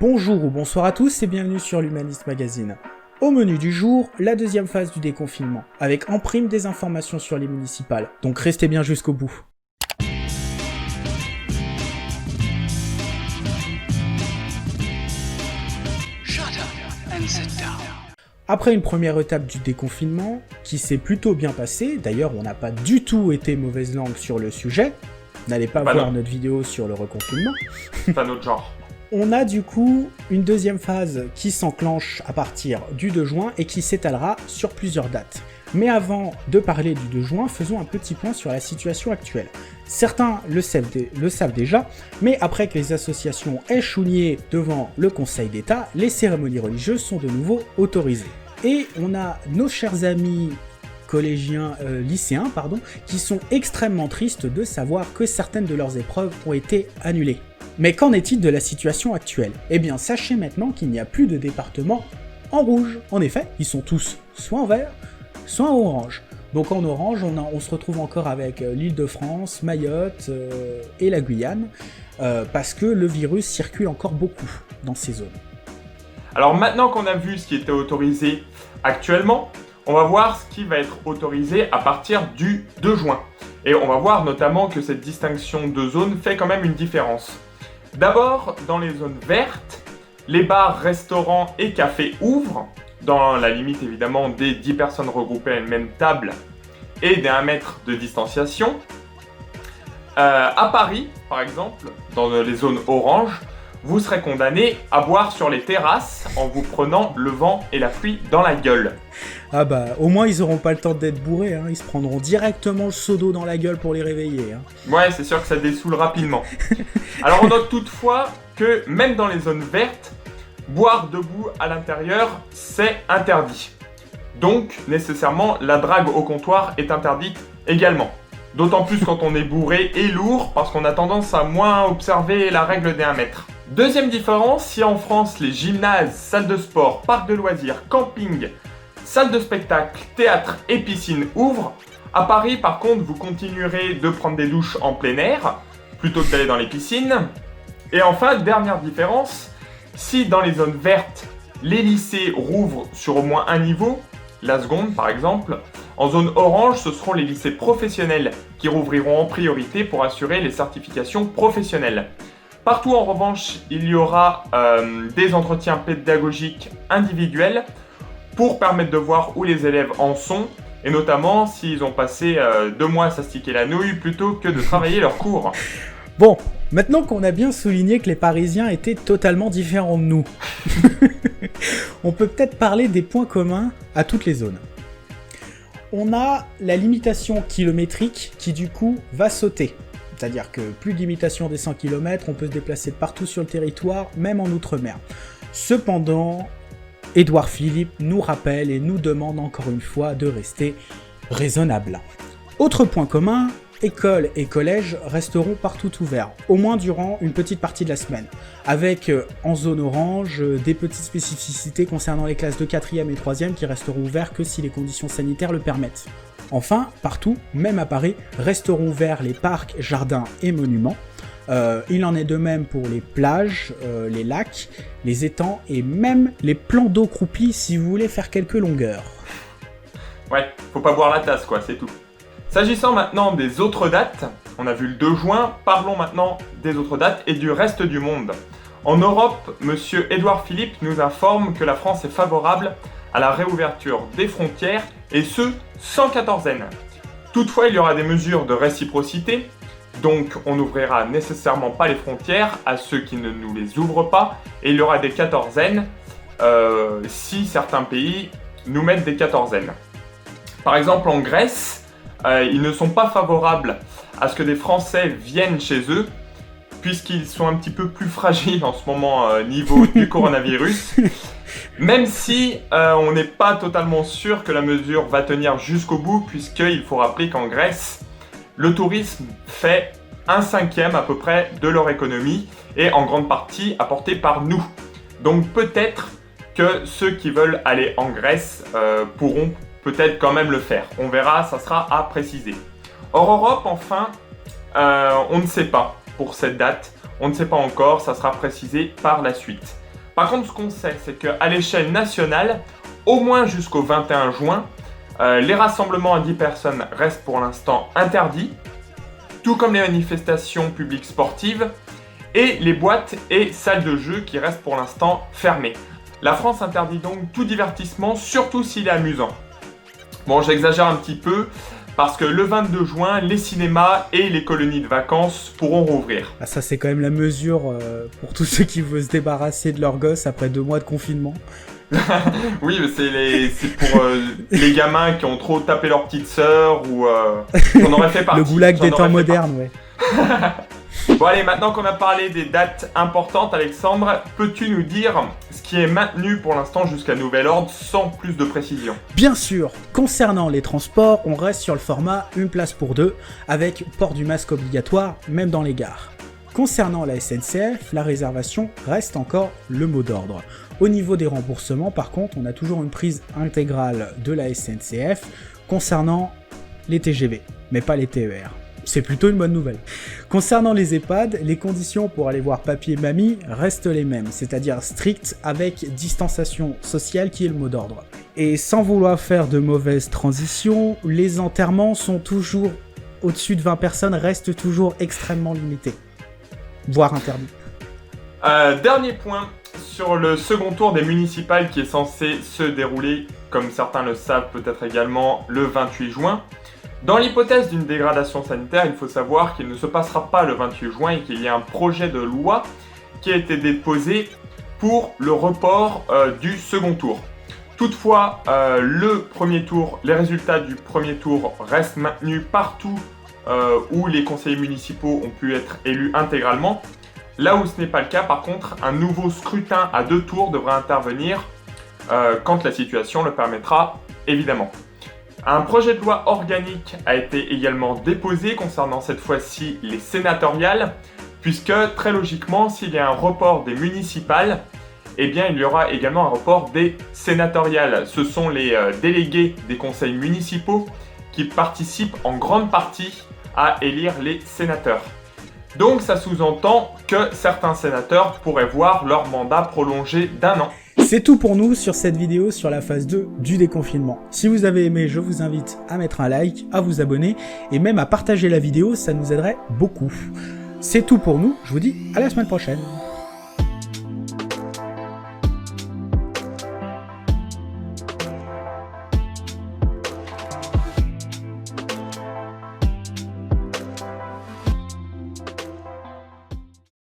Bonjour ou bonsoir à tous et bienvenue sur l'Humanist Magazine. Au menu du jour, la deuxième phase du déconfinement, avec en prime des informations sur les municipales, donc restez bien jusqu'au bout. Après une première étape du déconfinement, qui s'est plutôt bien passée, d'ailleurs on n'a pas du tout été mauvaise langue sur le sujet, n'allez pas voir notre vidéo sur le reconfinement. Pas notre genre. On a du coup une deuxième phase qui s'enclenche à partir du 2 juin et qui s'étalera sur plusieurs dates. Mais avant de parler du 2 juin, faisons un petit point sur la situation actuelle. Certains le savent déjà, mais après que les associations aient chouigné devant le Conseil d'État, les cérémonies religieuses sont de nouveau autorisées. Et on a nos chers amis lycéens, qui sont extrêmement tristes de savoir que certaines de leurs épreuves ont été annulées. Mais qu'en est-il de la situation actuelle ? Eh bien, sachez maintenant qu'il n'y a plus de départements en rouge. En effet, ils sont tous soit en vert, soit en orange. Donc en orange, on se retrouve encore avec l'Île-de-France, Mayotte et la Guyane, parce que le virus circule encore beaucoup dans ces zones. Alors maintenant qu'on a vu ce qui était autorisé actuellement, on va voir ce qui va être autorisé à partir du 2 juin. Et on va voir notamment que cette distinction de zones fait quand même une différence. D'abord, dans les zones vertes, les bars, restaurants et cafés ouvrent, dans la limite évidemment des 10 personnes regroupées à une même table et des 1 mètre de distanciation. À Paris, par exemple, dans les zones oranges, vous serez condamné à boire sur les terrasses en vous prenant le vent et la pluie dans la gueule. Ah bah, au moins ils auront pas le temps d'être bourrés, hein. Ils se prendront directement le seau d'eau dans la gueule pour les réveiller. Hein. Ouais, c'est sûr que ça dessoule rapidement. Alors on note toutefois que même dans les zones vertes, boire debout à l'intérieur, c'est interdit. Donc, nécessairement, la drague au comptoir est interdite également. D'autant plus quand on est bourré et lourd, parce qu'on a tendance à moins observer la règle des 1 mètre. Deuxième différence, si en France les gymnases, salles de sport, parcs de loisirs, camping, salles de spectacle, théâtre et piscines ouvrent, à Paris par contre vous continuerez de prendre des douches en plein air, plutôt que d'aller dans les piscines. Et enfin, dernière différence, si dans les zones vertes, les lycées rouvrent sur au moins un niveau, la seconde par exemple, en zone orange, ce seront les lycées professionnels qui rouvriront en priorité pour assurer les certifications professionnelles. Partout en revanche, il y aura des entretiens pédagogiques individuels pour permettre de voir où les élèves en sont, et notamment s'ils ont passé 2 mois à s'astiquer la nouille plutôt que de travailler leurs cours. Bon, maintenant qu'on a bien souligné que les Parisiens étaient totalement différents de nous, on peut peut-être parler des points communs à toutes les zones. On a la limitation kilométrique qui du coup va sauter. C'est-à-dire que plus de limitation des 100 km, on peut se déplacer de partout sur le territoire, même en Outre-mer. Cependant, Édouard Philippe nous rappelle et nous demande encore une fois de rester raisonnable. Autre point commun, écoles et collèges resteront partout ouverts, au moins durant une petite partie de la semaine, avec en zone orange des petites spécificités concernant les classes de 4e et 3e qui resteront ouverts que si les conditions sanitaires le permettent. Enfin, partout, même à Paris, resteront ouverts les parcs, jardins et monuments. Il en est de même pour les plages, les lacs, les étangs et même les plans d'eau croupis si vous voulez faire quelques longueurs. Ouais, faut pas boire la tasse quoi, c'est tout. S'agissant maintenant des autres dates, on a vu le 2 juin, parlons maintenant des autres dates et du reste du monde. En Europe, monsieur Édouard Philippe nous informe que la France est favorable à la réouverture des frontières, et ce, sans quatorzaine. Toutefois, il y aura des mesures de réciprocité, donc on n'ouvrira nécessairement pas les frontières à ceux qui ne nous les ouvrent pas, et il y aura des quatorzaines si certains pays nous mettent des quatorzaines. Par exemple, en Grèce, ils ne sont pas favorables à ce que des Français viennent chez eux, puisqu'ils sont un petit peu plus fragiles en ce moment niveau du coronavirus. Même si on n'est pas totalement sûr que la mesure va tenir jusqu'au bout, puisqu'il faut rappeler qu'en Grèce, le tourisme fait 1/5 à peu près de leur économie, et en grande partie apporté par nous. Donc peut-être que ceux qui veulent aller en Grèce pourront peut-être quand même le faire. On verra, ça sera à préciser. Hors Europe, enfin, on ne sait pas pour cette date. On ne sait pas encore, ça sera précisé par la suite. Par contre, ce qu'on sait, c'est qu'à l'échelle nationale, au moins jusqu'au 21 juin, les rassemblements à 10 personnes restent pour l'instant interdits, tout comme les manifestations publiques sportives et les boîtes et salles de jeu qui restent pour l'instant fermées. La France interdit donc tout divertissement, surtout s'il est amusant. Bon, j'exagère un petit peu, parce que le 22 juin, les cinémas et les colonies de vacances pourront rouvrir. Ah, ça, c'est quand même la mesure pour tous ceux qui veulent se débarrasser de leurs gosses après 2 mois de confinement. Oui, mais c'est pour les gamins qui ont trop tapé leur petite sœur ou j'en aurais fait partie. Le goulag des temps modernes, ouais. Bon allez, maintenant qu'on a parlé des dates importantes, Alexandre, peux-tu nous dire ce qui est maintenu pour l'instant jusqu'à nouvel ordre sans plus de précision? Bien sûr, concernant les transports, on reste sur le format une place pour deux, avec port du masque obligatoire, même dans les gares. Concernant la SNCF, la réservation reste encore le mot d'ordre. Au niveau des remboursements, par contre, on a toujours une prise intégrale de la SNCF concernant les TGV, mais pas les TER. C'est plutôt une bonne nouvelle. Concernant les EHPAD, les conditions pour aller voir papy et mamie restent les mêmes, c'est-à-dire strictes avec distanciation sociale qui est le mot d'ordre. Et sans vouloir faire de mauvaises transitions, les enterrements sont toujours au-dessus de 20 personnes, restent toujours extrêmement limités, voire interdits. Dernier point sur le second tour des municipales qui est censé se dérouler, comme certains le savent peut-être également, le 28 juin. Dans l'hypothèse d'une dégradation sanitaire, il faut savoir qu'il ne se passera pas le 28 juin et qu'il y a un projet de loi qui a été déposé pour le report du second tour. Toutefois, les résultats du premier tour restent maintenus partout où les conseillers municipaux ont pu être élus intégralement. Là où ce n'est pas le cas, par contre, un nouveau scrutin à 2 tours devra intervenir quand la situation le permettra, évidemment. Un projet de loi organique a été également déposé concernant cette fois-ci les sénatoriales, puisque très logiquement, s'il y a un report des municipales, eh bien il y aura également un report des sénatoriales. Ce sont les délégués des conseils municipaux qui participent en grande partie à élire les sénateurs. Donc ça sous-entend que certains sénateurs pourraient voir leur mandat prolongé d'1 an. C'est tout pour nous sur cette vidéo sur la phase 2 du déconfinement. Si vous avez aimé, je vous invite à mettre un like, à vous abonner et même à partager la vidéo, ça nous aiderait beaucoup. C'est tout pour nous, je vous dis à la semaine prochaine.